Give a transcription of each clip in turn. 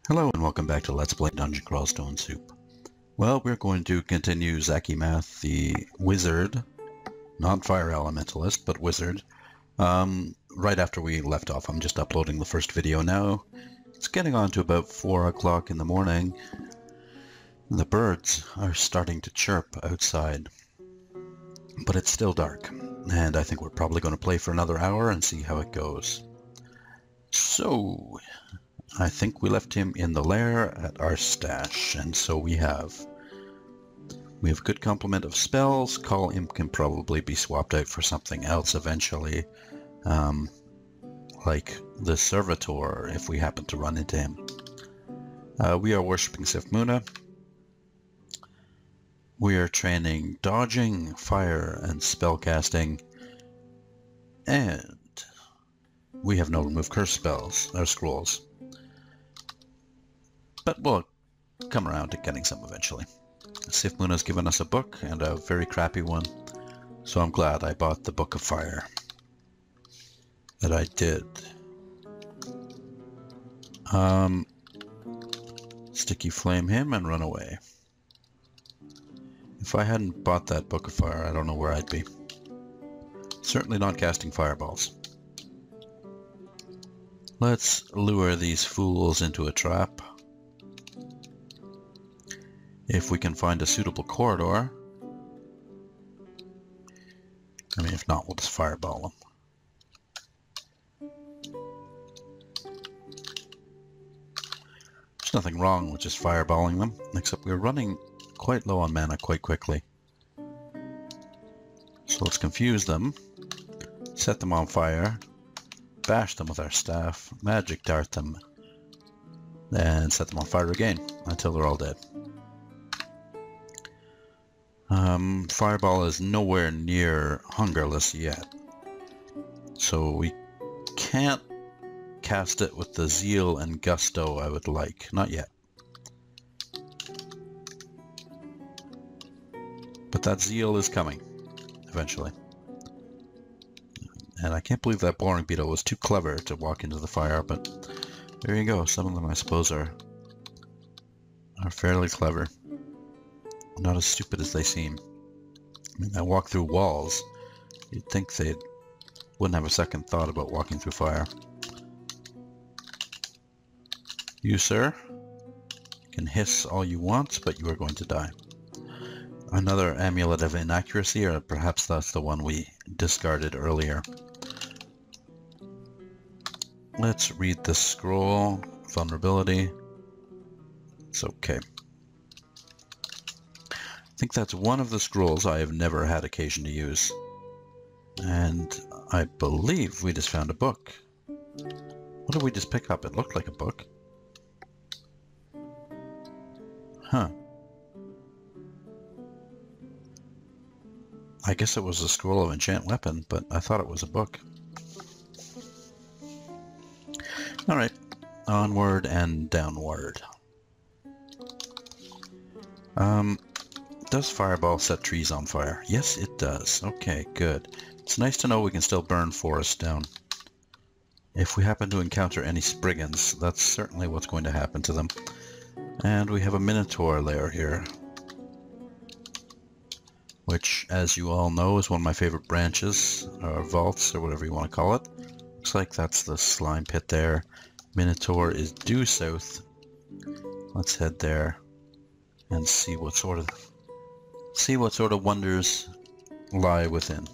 Hello and welcome back to Let's Play Dungeon Crawl Stone Soup. Well, we're going to continue Xaqimath, the wizard, not fire elementalist, but wizard, right after we left off. I'm just uploading the first video now. It's getting on to about 4 o'clock in the morning. The birds are starting to chirp outside, but it's still dark, and I think we're probably going to play for another hour and see how it goes. So, I think we left him in the lair at our stash, and so we have. We have a good complement of spells. Call Imp can probably be swapped out for something else eventually, like the Servitor, if we happen to run into him. We are worshipping Sifmuna. We are training dodging, fire, and spellcasting, and we have no remove curse spells or scrolls. But we'll come around to getting some eventually. Sifmuna has given us a book, and a very crappy one, so I'm glad I bought the Book of Fire. That I did. Sticky flame him and run away. If I hadn't bought that Book of Fire, I don't know where I'd be. Certainly not casting fireballs. Let's lure these fools into a trap. If we can find a suitable corridor. I mean, if not, we'll just fireball them. There's nothing wrong with just fireballing them, except we're running quite low on mana quite quickly. So let's confuse them, set them on fire, bash them with our staff, magic dart them, and set them on fire again until they're all dead. Fireball is nowhere near hungerless yet, so we can't cast it with the zeal and gusto I would like. Not yet. But that zeal is coming, eventually. And I can't believe that boring beetle was too clever to walk into the fire, but there you go. Some of them, I suppose, are fairly clever. Not as stupid as they seem. I mean, I walk through walls. You'd think they wouldn't have a second thought about walking through fire. You, sir, can hiss all you want, but you are going to die. Another amulet of inaccuracy, or perhaps that's the one we discarded earlier. Let's read the scroll. Vulnerability. It's okay. I think that's one of the scrolls I have never had occasion to use. And I believe we just found a book. What did we just pick up? It looked like a book. Huh. I guess it was a scroll of enchant weapon, but I thought it was a book. Alright. Onward and downward. Does fireball set trees on fire? Yes, it does. Okay, good. It's nice to know we can still burn forests down. If we happen to encounter any spriggans, that's certainly what's going to happen to them. And we have a minotaur lair here, which, as you all know, is one of my favorite branches, or vaults, or whatever you want to call it. Looks like that's the slime pit there. Minotaur is due south. Let's head there and see what sort of wonders lie within.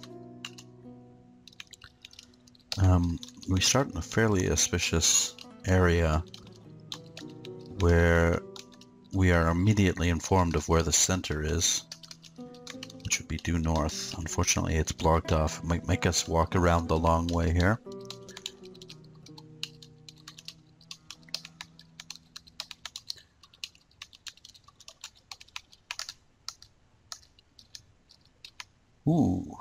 We start in a fairly auspicious area where we are immediately informed of where the center is, which would be due north. Unfortunately, it's blocked off. It might make us walk around the long way here. Ooh.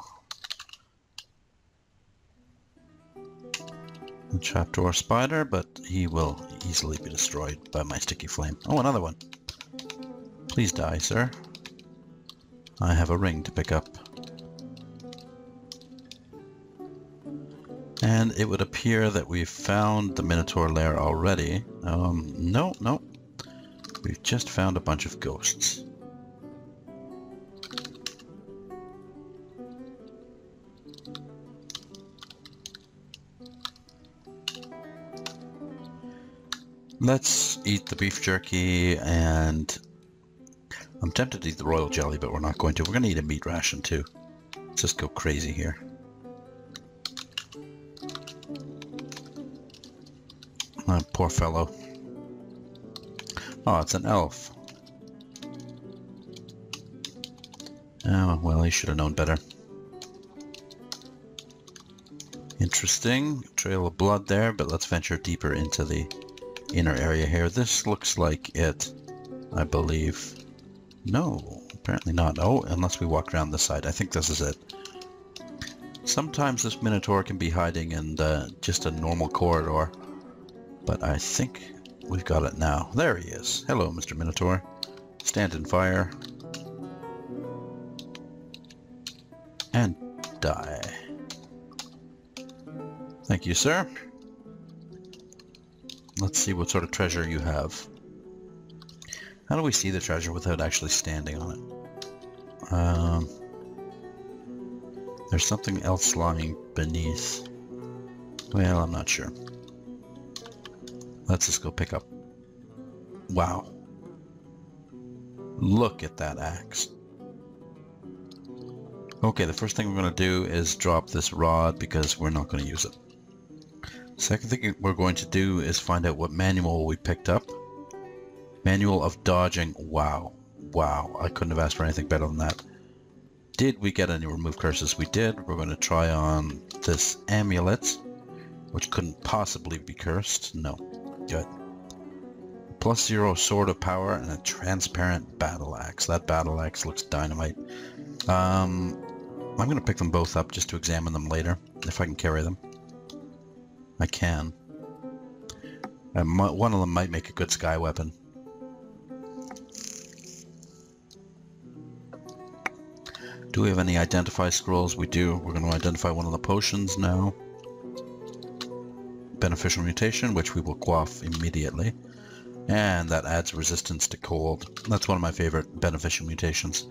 A trapdoor spider, but he will easily be destroyed by my sticky flame. Oh, another one. Please die, sir. I have a ring to pick up. And it would appear that we've found the Minotaur lair already. No, just found a bunch of ghosts. Let's eat the beef jerky, and I'm tempted to eat the royal jelly, but we're not going to. We're going to eat a meat ration too. Let's just go crazy here. Poor fellow. Oh, it's an elf. Oh, well, he should have known better. Interesting. Trail of blood there, but let's venture deeper into the inner area here. This looks like it, I believe. No, apparently not. Oh, unless we walk around this side. I think this is it. Sometimes this minotaur can be hiding in just a normal corridor, but I think we've got it now. There he is. Hello, Mr. Minotaur. Stand and fire. And die. Thank you, sir. Let's see what sort of treasure you have. How do we see the treasure without actually standing on it? There's something else lying beneath. Well, I'm not sure. Let's just go pick up. Wow. Look at that axe. Okay, the first thing we're going to do is drop this rod because we're not going to use it. Second thing we're going to do is find out what manual we picked up. Manual of dodging. Wow. Wow. I couldn't have asked for anything better than that. Did we get any remove curses? We did. We're going to try on this amulet, which couldn't possibly be cursed. No. Good. +0 sword of power and a transparent battle axe. That battle axe looks dynamite. I'm going to pick them both up just to examine them later, if I can carry them. I can. One of them might make a good sky weapon. Do we have any identify scrolls? We do. We're going to identify one of the potions now. Beneficial mutation, which we will quaff immediately. And that adds resistance to cold. That's one of my favorite beneficial mutations.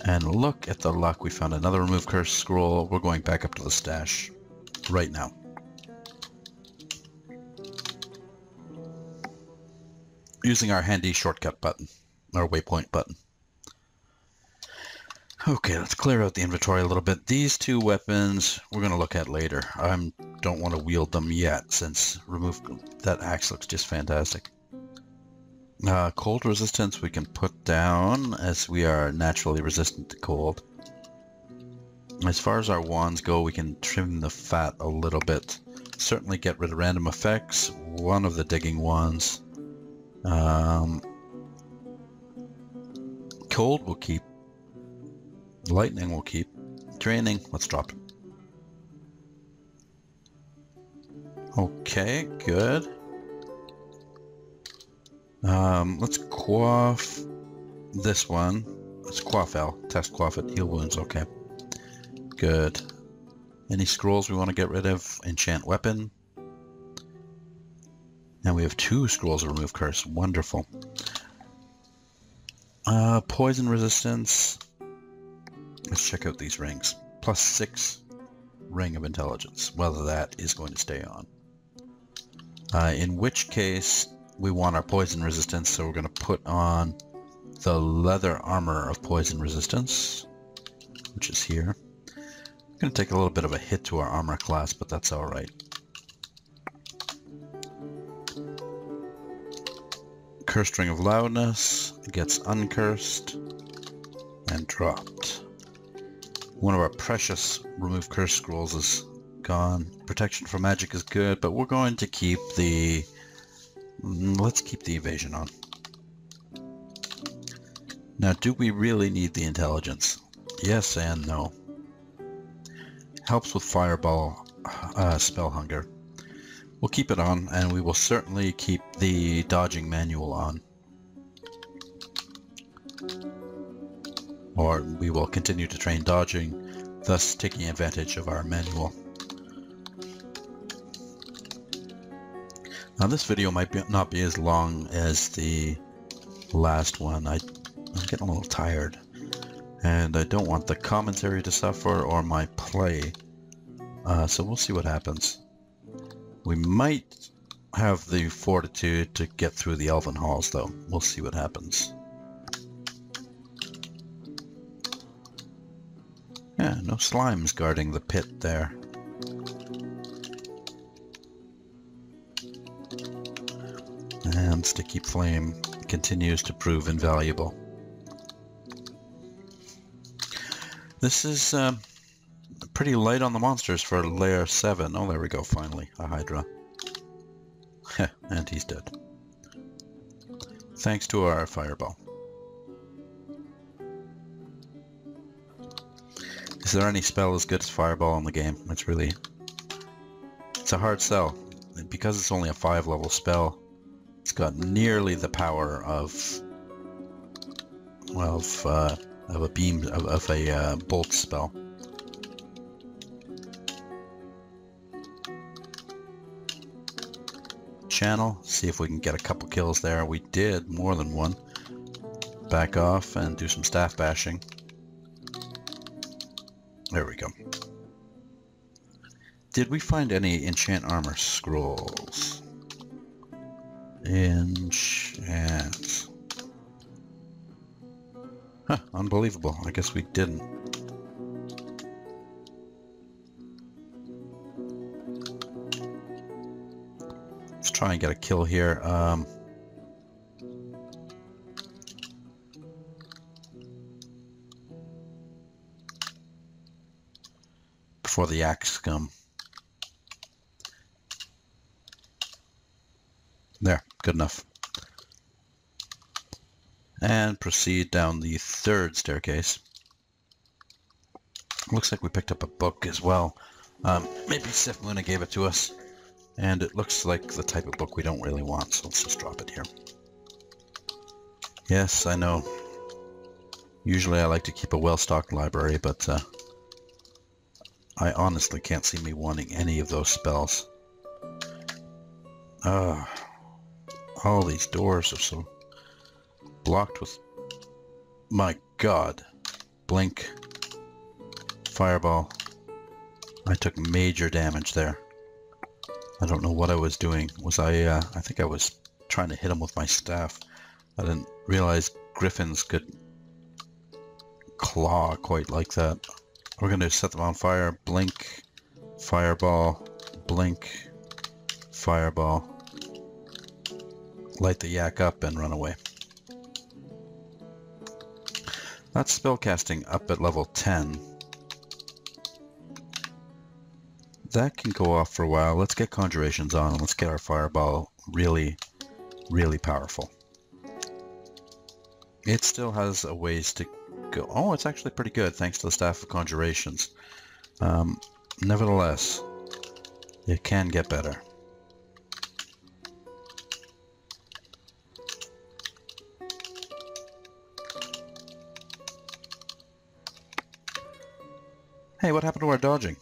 And look at the luck. We found another remove curse scroll. We're going back up to the stash right now. Using our handy shortcut button, our waypoint button. Okay, let's clear out the inventory a little bit. These two weapons we're going to look at later. I don't want to wield them yet since that axe looks just fantastic. Cold resistance we can put down as we are naturally resistant to cold. As far as our wands go, we can trim the fat a little bit. Certainly get rid of random effects. One of the digging wands. Cold we'll keep. Lightning we'll keep. Draining, let's drop it. Okay, good. Let's quaff this one. Let's quaff L. Test quaff it. Heal wounds, okay. Good. Any scrolls we want to get rid of? Enchant weapon. Now we have 2 scrolls of remove curse. Wonderful. Poison resistance. Let's check out these rings. +6 ring of intelligence. Whether that is going to stay on. In which case we want our poison resistance, so we're going to put on the leather armor of poison resistance, which is here. We're going to take a little bit of a hit to our armor class, but that's alright. Cursed ring of loudness gets uncursed and dropped. One of our precious remove curse scrolls is gone. Protection from magic is good, but we're going to keep the... let's keep the evasion on. Now, do we really need the intelligence? Yes and no. Helps with fireball spell hunger. We'll keep it on, and we will certainly keep the dodging manual on. Or we will continue to train dodging, thus taking advantage of our manual. Now this video might not be as long as the last one. I'm getting a little tired, and I don't want the commentary to suffer or my play. So we'll see what happens. We might have the fortitude to get through the Elven Halls, though. We'll see what happens. Yeah, no slimes guarding the pit there. And Sticky Flame continues to prove invaluable. This is pretty light on the monsters for Lair 7. Oh, there we go, finally. A Hydra. And he's dead. Thanks to our fireball. Is there any spell as good as fireball in the game? It's a hard sell. Because it's only a 5-level spell, it's got nearly the power of, well, of a beam, of a bolt spell. Channel, see if we can get a couple kills there. We did, more than one. Back off and do some staff bashing. There we go. Did we find any enchant armor scrolls? Enchant. Huh, unbelievable. I guess we didn't. Let's try and get a kill here. Before the axe come. There, good enough. And proceed down the 3rd staircase. Looks like we picked up a book as well. Maybe Sif Luna gave it to us. And it looks like the type of book we don't really want, so let's just drop it here. Yes, I know. Usually I like to keep a well-stocked library, but I honestly can't see me wanting any of those spells. All these doors are so blocked with... My God. Blink. Fireball. I took major damage there. I don't know what I was doing. I think I was trying to hit him with my staff. I didn't realize griffins could claw quite like that. We're going to set them on fire. Blink. Fireball. Blink. Fireball. Light the yak up and run away. That's spellcasting up at level 10. That can go off for a while. Let's get conjurations on and let's get our fireball really, really powerful. It still has a ways to go. Oh, it's actually pretty good thanks to the Staff of Conjurations. Nevertheless, it can get better. Hey, what happened to our dodging?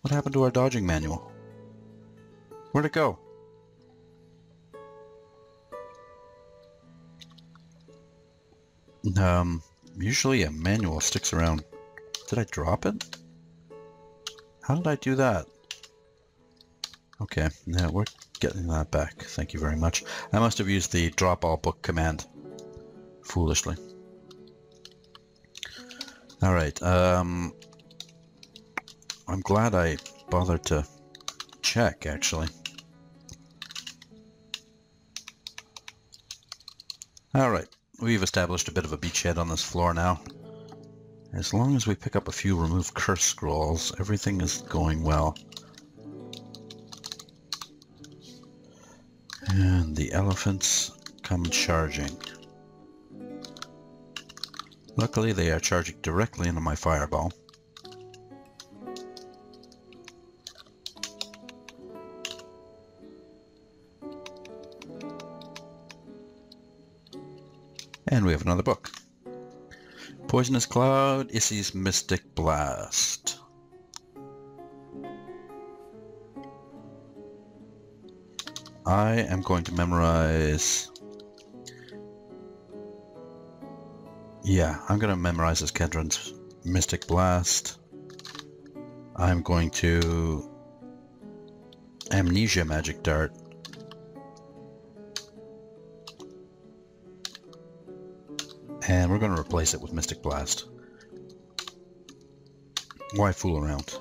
What happened to our dodging manual? Where'd it go? Usually a manual sticks around. Did I drop it? How did I do that? Okay, yeah, we're getting that back. Thank you very much. I must have used the drop all book command foolishly. Alright, I'm glad I bothered to check, actually. Alright, we've established a bit of a beachhead on this floor now. As long as we pick up a few remove curse scrolls, everything is going well. And the elephants come charging. Luckily, they are charging directly into my fireball. And we have another book. Poisonous Cloud, Issy's Mystic Blast. I am going to memorize... Yeah, I'm going to memorize this Kedron's Mystic Blast. I'm going to Amnesia Magic Dart. And we're going to replace it with Mystic Blast. Why fool around?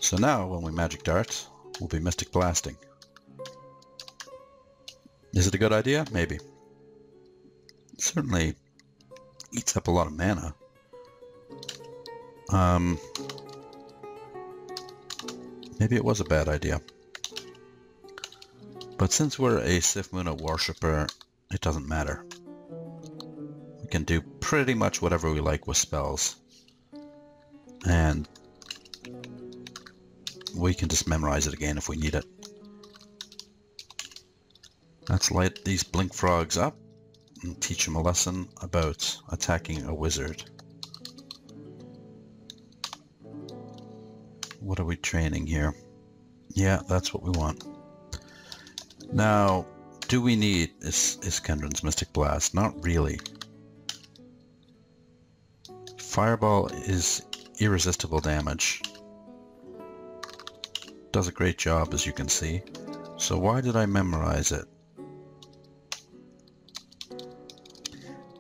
So now, when we Magic Dart, we'll be Mystic Blasting. Is it a good idea? Maybe. It certainly eats up a lot of mana. Maybe it was a bad idea. But since we're a Sifmuna worshipper, it doesn't matter. We can do pretty much whatever we like with spells. And we can just memorize it again if we need it. Let's light these blink frogs up and teach them a lesson about attacking a wizard. What are we training here? Yeah, that's what we want. Now, do we need Iskendron's Mystic Blast? Not really. Fireball is irresistible damage. Does a great job, as you can see. So why did I memorize it?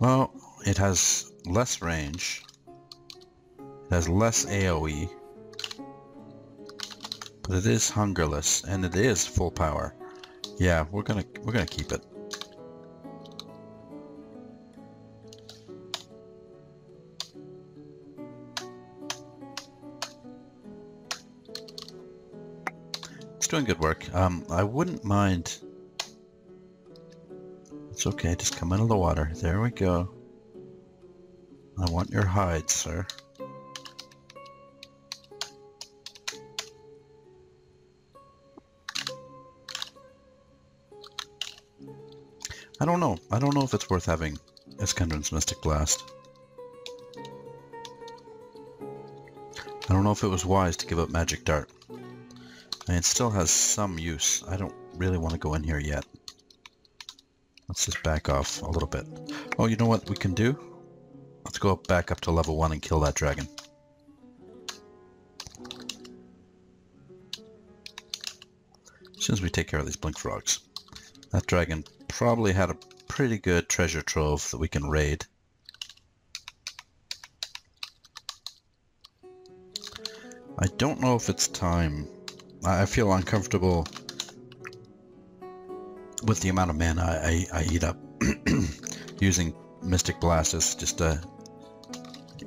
Well, it has less range. It has less AoE. But it is hungerless, and it is full power. Yeah, we're gonna keep it. It's doing good work. I wouldn't mind. It's okay, just come out of the water. There we go. I want your hide, sir. I don't know. I don't know if it's worth having Iskendron's Mystic Blast. I don't know if it was wise to give up Magic Dart. I mean, it still has some use. I don't really want to go in here yet. Let's just back off a little bit. Oh, you know what we can do? Let's go back up to level 1 and kill that dragon. As soon as we take care of these blink frogs. That dragon probably had a pretty good treasure trove that we can raid. I don't know if it's time. I feel uncomfortable with the amount of mana I eat up. Using Mystic Blast as just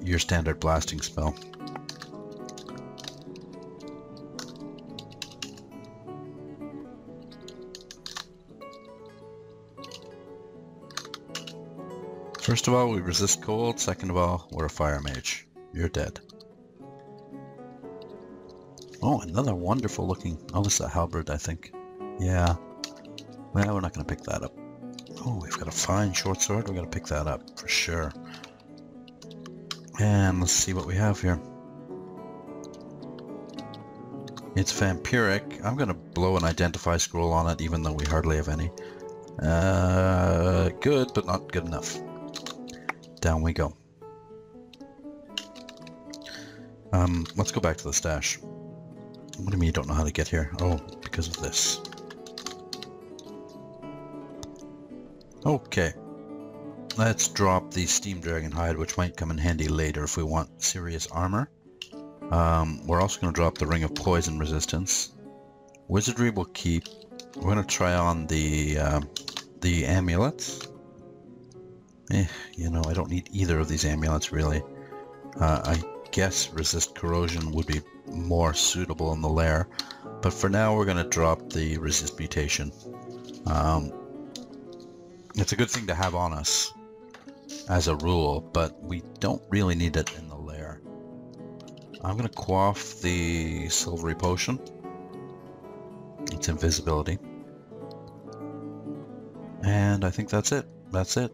your standard blasting spell. First of all, we resist cold. Second of all, we're a fire mage. You're dead. Oh, another wonderful looking... Oh, this is a halberd, I think. Yeah. Well, we're not going to pick that up. Oh, we've got a fine short sword. We're going to pick that up, for sure. And let's see what we have here. It's vampiric. I'm going to blow an identify scroll on it, even though we hardly have any. Good, but not good enough. Down we go. Let's go back to the stash. What do you mean you don't know how to get here? Oh, because of this. Okay. Let's drop the Steam Dragon Hide, which might come in handy later if we want serious armor. We're also going to drop the Ring of Poison Resistance. Wizardry will keep. We're going to try on the amulets. You know, I don't need either of these amulets, really. I guess Resist Corrosion would be more suitable in the lair. But for now, we're going to drop the Resist Mutation. It's a good thing to have on us, as a rule, but we don't really need it in the lair. I'm going to quaff the Silvery Potion. It's invisibility. And I think that's it. That's it.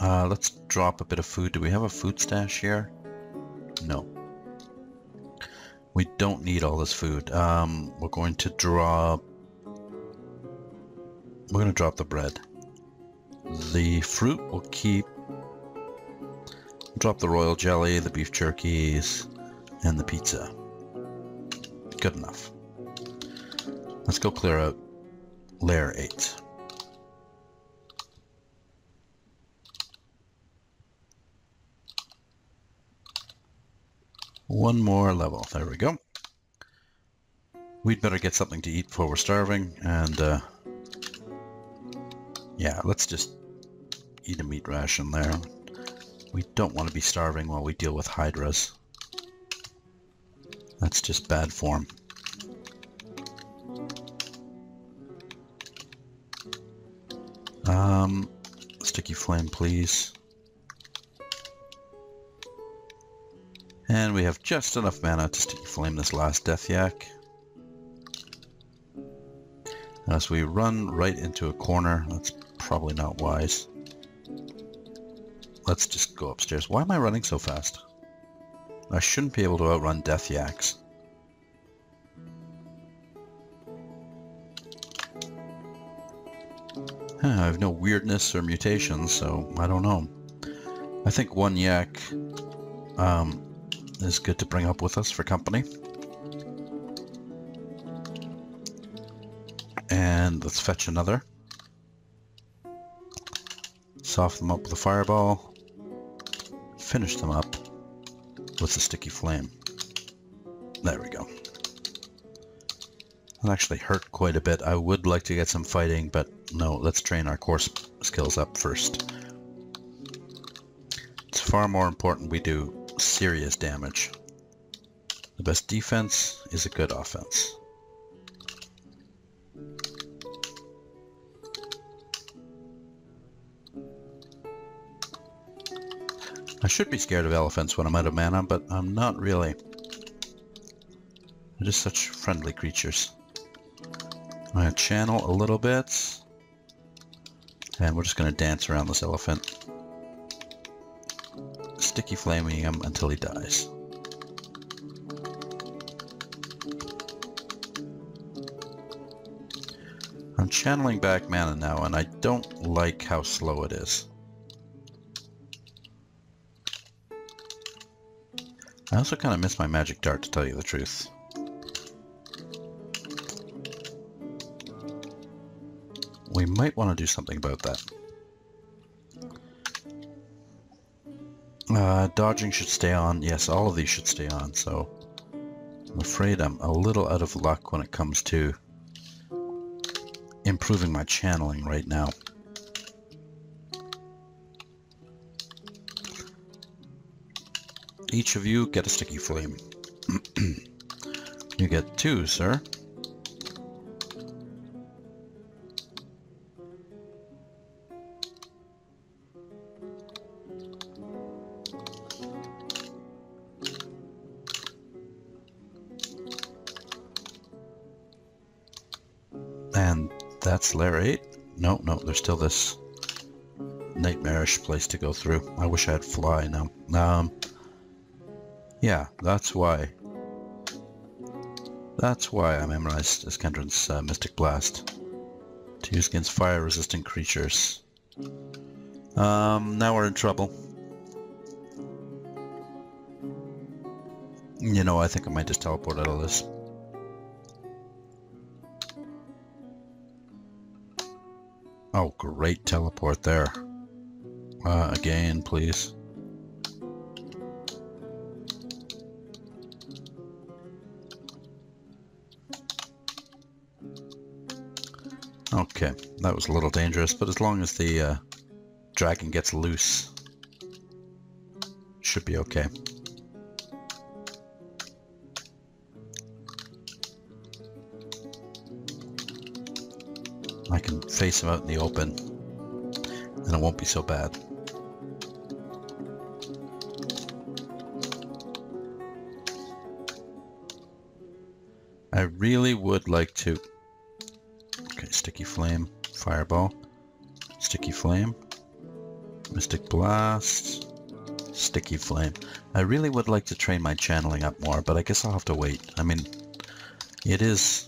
Let's drop a bit of food. Do we have a food stash here? No. We don't need all this food. We're going to drop we're going to drop the bread. The fruit will keep. Drop the royal jelly, the beef jerkies, and the pizza. Good enough. Let's go clear out layer 8. One more level. There we go. We'd better get something to eat before we're starving, and yeah, let's just eat a meat ration there. We don't want to be starving while we deal with Hydras. That's just bad form. Sticky flame, please. And we have just enough mana to sticky flame this last death yak. As we run right into a corner, that's probably not wise. Let's just go upstairs. Why am I running so fast? I shouldn't be able to outrun death yaks. I have no weirdness or mutations, so I don't know. I think one yak is good to bring up with us for company. And let's fetch another. Soften them up with a fireball. Finish them up with a sticky flame. There we go. That actually hurt quite a bit. I would like to get some fighting, but no, let's train our core skills up first. It's far more important we do serious damage. The best defense is a good offense. I should be scared of elephants when I'm out of mana, but I'm not really. They're just such friendly creatures. I'm going to channel a little bit, and we're just going to dance around this elephant, sticky flaming him until he dies. I'm channeling back mana now, and I don't like how slow it is. I also kind of miss my magic dart, to tell you the truth. We might want to do something about that. Dodging should stay on. Yes, all of these should stay on, so I'm afraid I'm a little out of luck when it comes to improving my channeling right now. Each of you get a sticky flame. You get 2, sir. And that's layer 8. No, there's still this nightmarish place to go through. I wish I had fly now. Yeah, that's why. That's why I memorized Iskendron's Mystic Blast. To use against fire-resistant creatures. Now we're in trouble. You know, I think I might just teleport out of this. Oh, great teleport there. Again, please. Okay, that was a little dangerous, but as long as the dragon gets loose, should be okay. I can face him out in the open, and it won't be so bad. I really would like to... Okay, sticky flame, fireball, sticky flame, mystic blast, sticky flame. I really would like to train my channeling up more, but I guess I'll have to wait. I mean, it is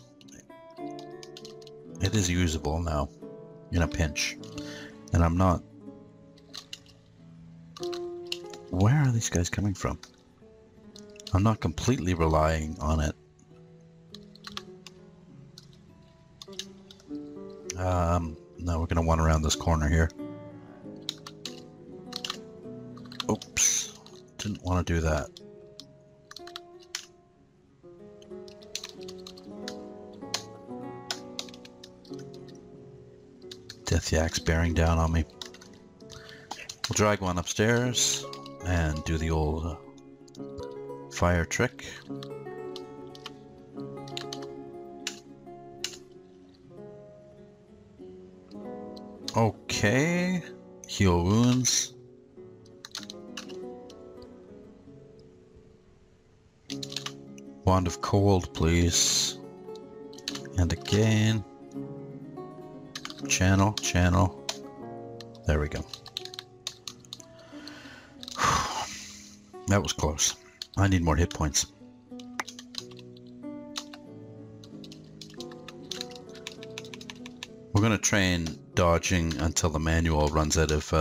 usable now. in a pinch. And I'm not... Where are these guys coming from? I'm not completely relying on it. Now we're going to want around this corner here. Oops. Didn't want to do that. Death Yak's bearing down on me. We'll drag one upstairs and do the old fire trick. Okay. Heal wounds. Wand of Cold, please. And again. Channel, channel. There we go. That was close. I need more hit points. We're going to train dodging until the manual runs out of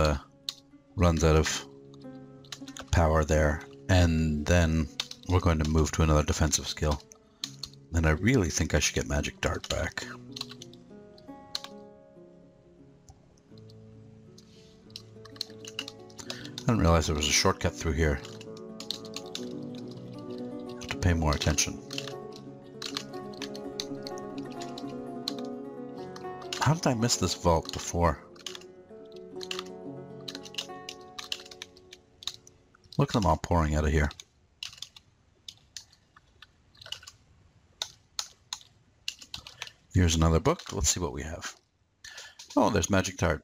power there, and then we're going to move to another defensive skill. And I really think I should get Magic Dart back. I didn't realize there was a shortcut through here. Have to pay more attention. How did I miss this vault before? Look at them all pouring out of here. Here's another book. Let's see what we have. Oh, there's Magic Dart.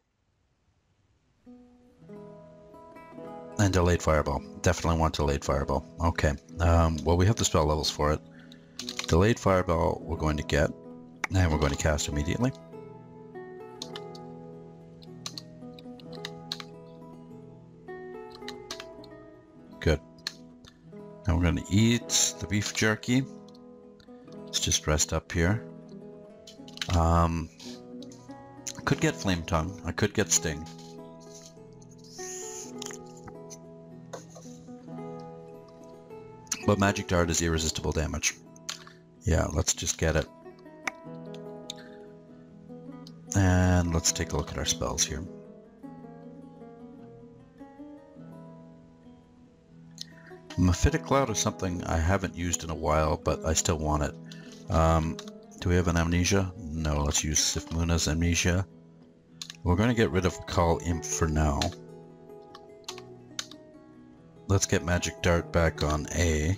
And Delayed Fireball. Definitely want Delayed Fireball. Okay. Well, we have the spell levels for it. Delayed Fireball we're going to get. And we're going to cast immediately. Good. Now we're going to eat the beef jerky. Let's just rest up here. I could get Flame Tongue. I could get Sting. But Magic Dart is irresistible damage. Yeah, let's just get it. And let's take a look at our spells here. Mephitic Cloud is something I haven't used in a while, but I still want it. Do we have an Amnesia? No, let's use Sifmuna's Amnesia. We're going to get rid of Call Imp for now. Let's get Magic Dart back on A.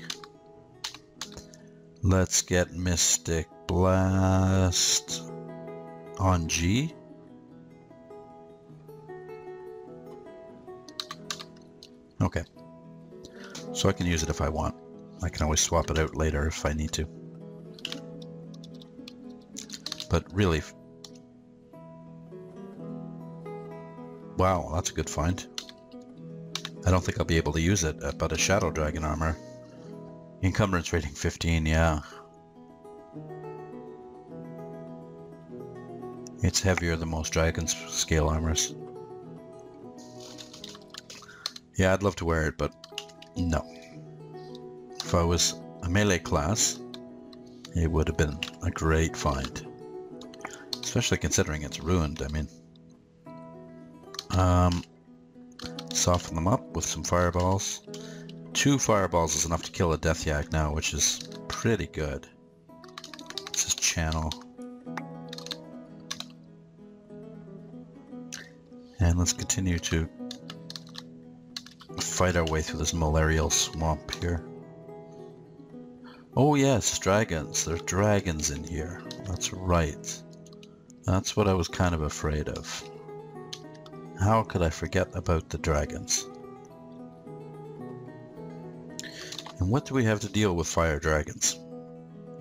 Let's get Mystic Blast on G. Okay. So I can use it if I want. I can always swap it out later if I need to. But really... Wow, that's a good find. I don't think I'll be able to use it, but a Shadow Dragon armor. Encumbrance rating 15, yeah. It's heavier than most Dragon scale armors. Yeah, I'd love to wear it, but no. If I was a melee class, it would have been a great find. Especially considering it's ruined, I mean. Soften them up with some fireballs. 2 fireballs is enough to kill a Death Yak now, which is pretty good. This is channel. And let's continue to fight our way through this malarial swamp here. Oh yes, dragons. There's dragons in here. That's right. That's what I was kind of afraid of. How could I forget about the dragons? And what do we have to deal with fire dragons?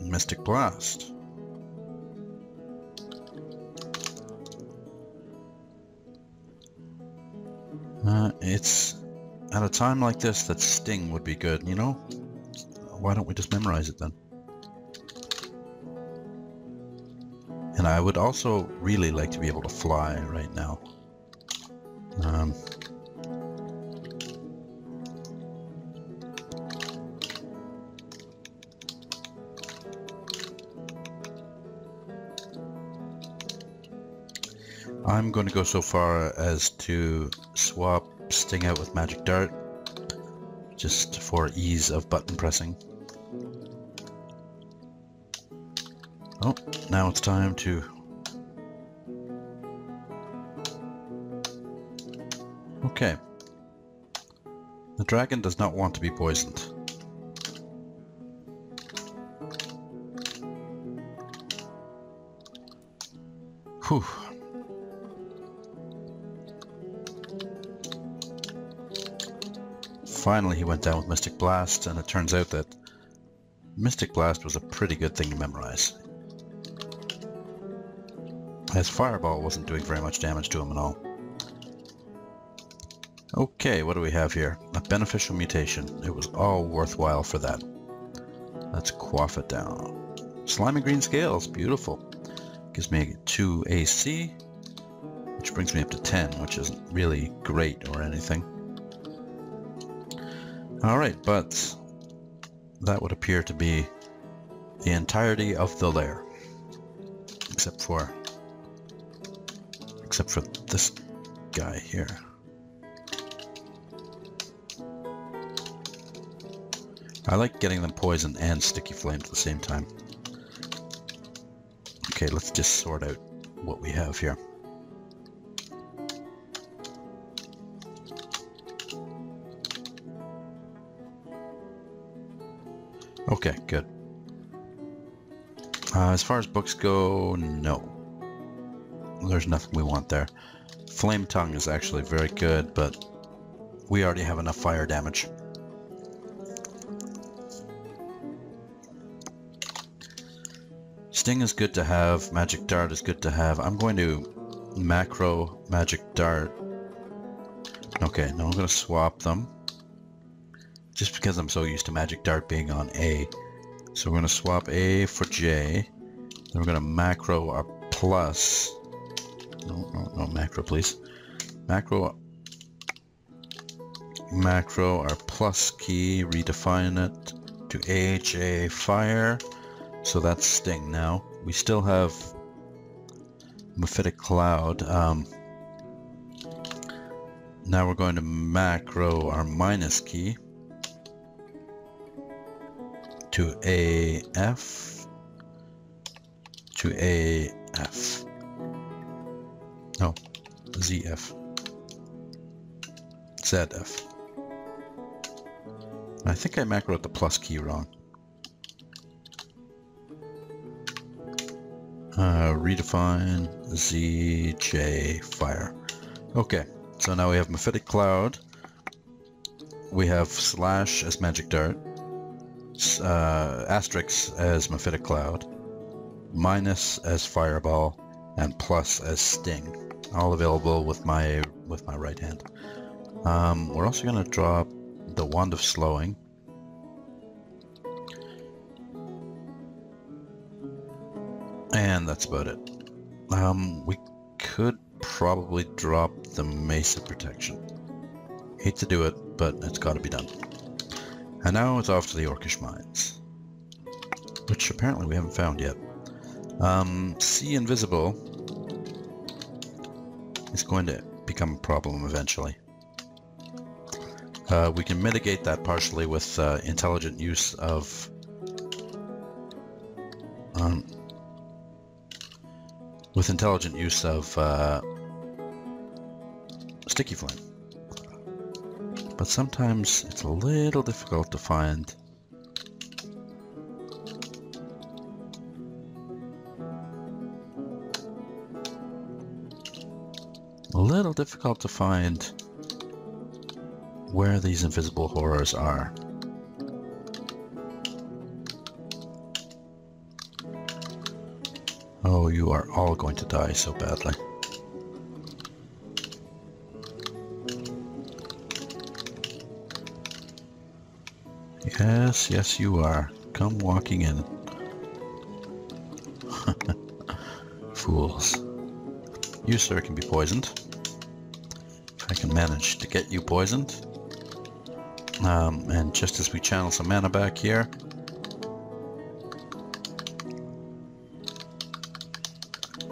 Mystic Blast. It's at a time like this that Sting would be good, you know? Why don't we just memorize it then? And And I would also really like to be able to fly right now. I'm going to go so far as to swap Sting out with Magic Dart, just for ease of button pressing. Oh, now it's time to... Okay. The dragon does not want to be poisoned. Whew. Finally he went down with Mystic Blast, and it turns out that Mystic Blast was a pretty good thing to memorize, as Fireball wasn't doing very much damage to him at all. Okay, what do we have here? A beneficial mutation. It was all worthwhile for that. Let's quaff it down. Slimy green scales, beautiful. Gives me 2 AC, which brings me up to 10, which isn't really great or anything. Alright, but that would appear to be the entirety of the lair. Except for this guy here. I like getting them poison and sticky flame at the same time. Okay, let's just sort out what we have here. Okay, good. As far as books go, no. There's nothing we want there. Flame Tongue is actually very good, but we already have enough fire damage. Sting is good to have, Magic Dart is good to have. I'm going to macro Magic Dart. Okay, now I'm going to swap them. Just because I'm so used to Magic Dart being on A. So we're going to swap A for J. Then we're going to macro our plus. No, macro please. Macro our plus key, redefine it to AHA fire. So that's Sting now. We still have Mephitic Cloud. Now we're going to macro our minus key to AF to AF. No, ZF. ZF. I think I macroed the plus key wrong. Redefine ZJ fire. Okay, so now we have Mephitic Cloud. We have Slash as Magic Dart. Asterix as Mephitic Cloud. Minus as Fireball. And plus as Sting. All available with my right hand. We're also going to drop the Wand of Slowing. And that's about it. We could probably drop the Mace of Protection. Hate to do it, but it's got to be done. And now it's off to the Orcish Mines, which apparently we haven't found yet. See Invisible is going to become a problem eventually. We can mitigate that partially with intelligent use of sticky flame. But sometimes it's a little difficult to find where these invisible horrors are. Oh, you are all going to die so badly. Yes, you are. Come walking in. fools. You, sir, can be poisoned. If I can manage to get you poisoned. And just as we channel some mana back here,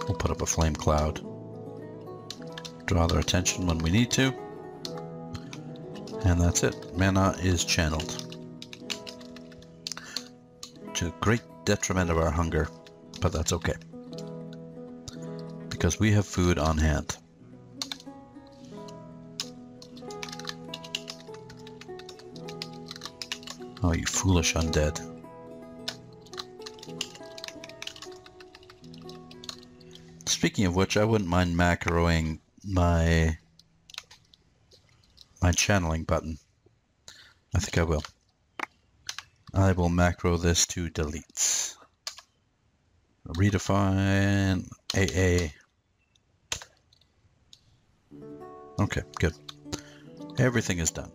we'll put up a flame cloud. Draw their attention when we need to. And that's it. Mana is channeled. To great detriment of our hunger, but that's okay. Because we have food on hand. Oh, you foolish undead. Speaking of which, I wouldn't mind macroing my channeling button. I think I will. I will macro this to delete. Redefine AA. Okay, good. Everything is done.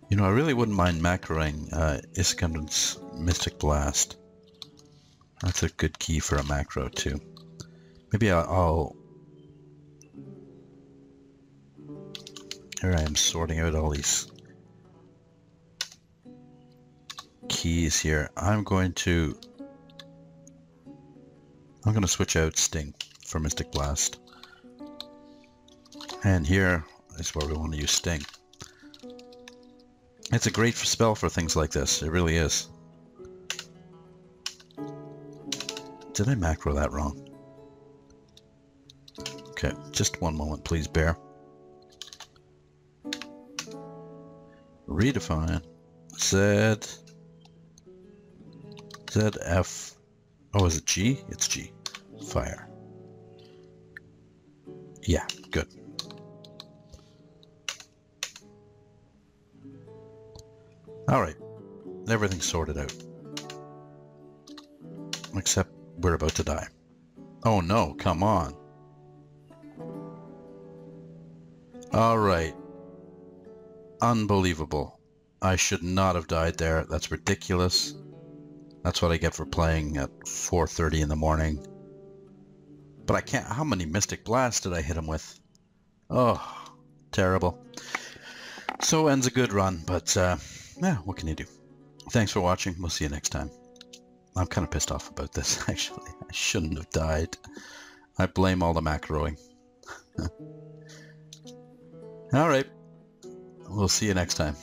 You know, I really wouldn't mind macroing Xaqimath's Mystic Blast. That's a good key for a macro too. Maybe I'll... Here I am sorting out all these keys here. I'm going to switch out Sting for Mystic Blast. And here is where we want to use Sting. It's a great spell for things like this. It really is. Did I macro that wrong? Okay, just one moment, please, bear. Redefine. ZF. Oh, is it G? It's G. Fire. Yeah, good. Alright. Everything's sorted out. Except we're about to die. Oh no, come on. Alright. Unbelievable. I should not have died there. That's ridiculous. That's what I get for playing at 4:30 in the morning. But I can't... How many Mystic Blasts did I hit him with? Oh, terrible. So ends a good run, but yeah, what can you do? Thanks for watching. We'll see you next time. I'm kind of pissed off about this, actually. I shouldn't have died. I blame all the macroing. Alright. We'll see you next time.